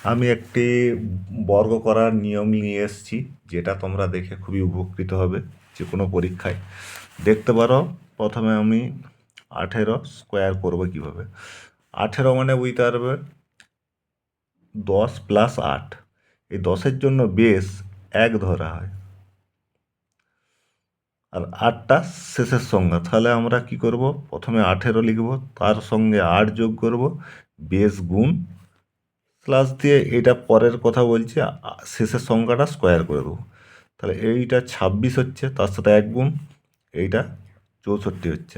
আমি একটি বর্গ করার নিয়ম নিয়ে এসেছি, যেটা তোমরা দেখে খুবই উপকৃত হবে যে কোনো পরীক্ষায়। দেখতে পারো, প্রথমে আমি 18 স্কোয়ার করবো কীভাবে। 18 মানে বুঝতে পারবে 10 প্লাস 8। এই 10-এর জন্য বেস 1 ধরা হয়, আর 8টা শেষের সংখ্যা। তাহলে আমরা কি করব, প্রথমে 18 লিখব, তার সঙ্গে 8 যোগ করব, বেস গুণ প্লাস দিয়ে এটা পরের কথা বলছি, শেষের সংখ্যাটা স্কোয়ার করে দেবো। তাহলে এইটা 26 হচ্ছে, তার সাথে 1 গুণ, এইটা 64 হচ্ছে।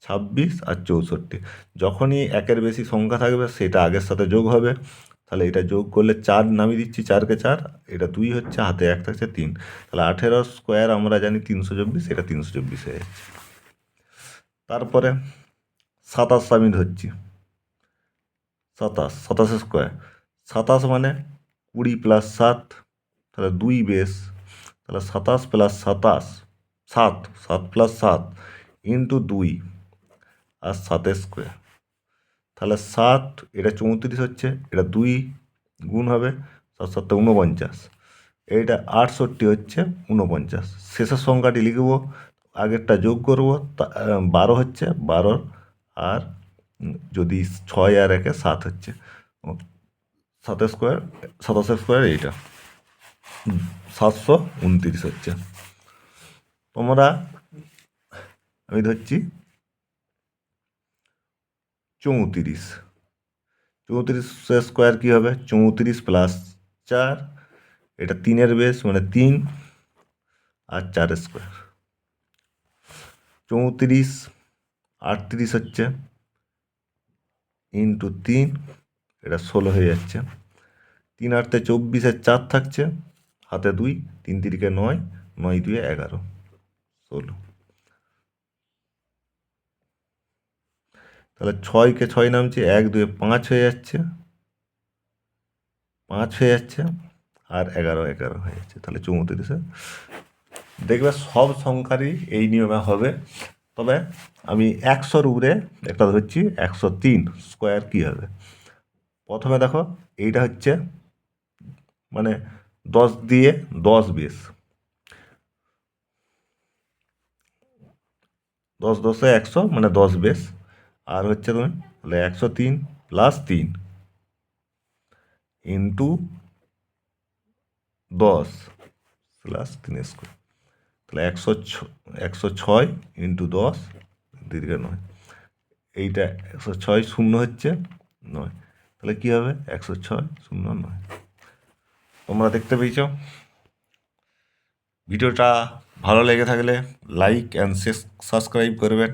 26 আর 64, যখনই একের বেশি সংখ্যা থাকবে সেটা আগের সাথে যোগ হবে। তাহলে এটা যোগ করলে 4 নামিয়ে দিচ্ছি, 4কে 4, এটা 2 হচ্ছে, হাতে 1 থাকছে 3। তাহলে 18 স্কোয়ার আমরা জানি 324, এটা 324 হয়ে যাচ্ছে। তারপরে 27 আমি ধরছি, 27 স্কোয়ার। 27 মানে 20 প্লাস 7, তাহলে 2 বেস। তাহলে 27 প্লাস 27, 7, 7 প্লাস 7 ইন্টু 2 আর 7 স্কোয়ার। তাহলে 7, এটা 34 হচ্ছে, এটা 2 গুণ হবে, 7 7 49, এইটা 68 হচ্ছে 49। শেষের সংখ্যাটি লিখব, আগেরটা যোগ করব, 12 হচ্ছে 12, আর যদি 6 আর 1 7 হচ্ছে, 7 স্কোয়ার, 27 স্কোয়ার, এইটা 729 হচ্ছে। তোমরা, আমি ধরছি 34, 34 স্কোয়ার কী হবে, 34 প্লাস 4, এটা 3-এর বেস মানে 3 আর 4 স্কোয়ার। 34 38 হচ্ছে, ইন্টু 3, এটা 16 হয়ে যাচ্ছে। 3 8 24, 4 থাকছে, হাতে 2, 3 3 9, 9 2 11, 16। তাহলে 6কে 6 নামছে, 1 2 5 হয়ে যাচ্ছে, 5 হয়ে যাচ্ছে, আর 11 11 হয়ে যাচ্ছে। তাহলে 34-এ দেখবে সব সংখ্যারই এই নিয়মে হবে। তবে আমি 100-র উপরে একটা ধরছি, 103 স্কোয়ার কী হবে। প্রথমে দেখো, এইটা হচ্ছে মানে 10 দিয়ে 10 বেস, 10 10 100 মানে 10 বেস। আর হচ্ছে তুমি, তাহলে 103 প্লাস 3 ইন্টু 10 প্লাস 3 স্কোয়ার। তাহলে 106 ইন্টু 10 দীর্ঘ 9, এইটা 106 শূন্য হচ্ছে 9। তাহলে কী হবে, 106 শূন্য 9। তোমরা দেখতে পেয়েছ। ভিডিওটা ভালো লেগে থাকলে লাইক অ্যান্ড সাবস্ক্রাইব করবেন।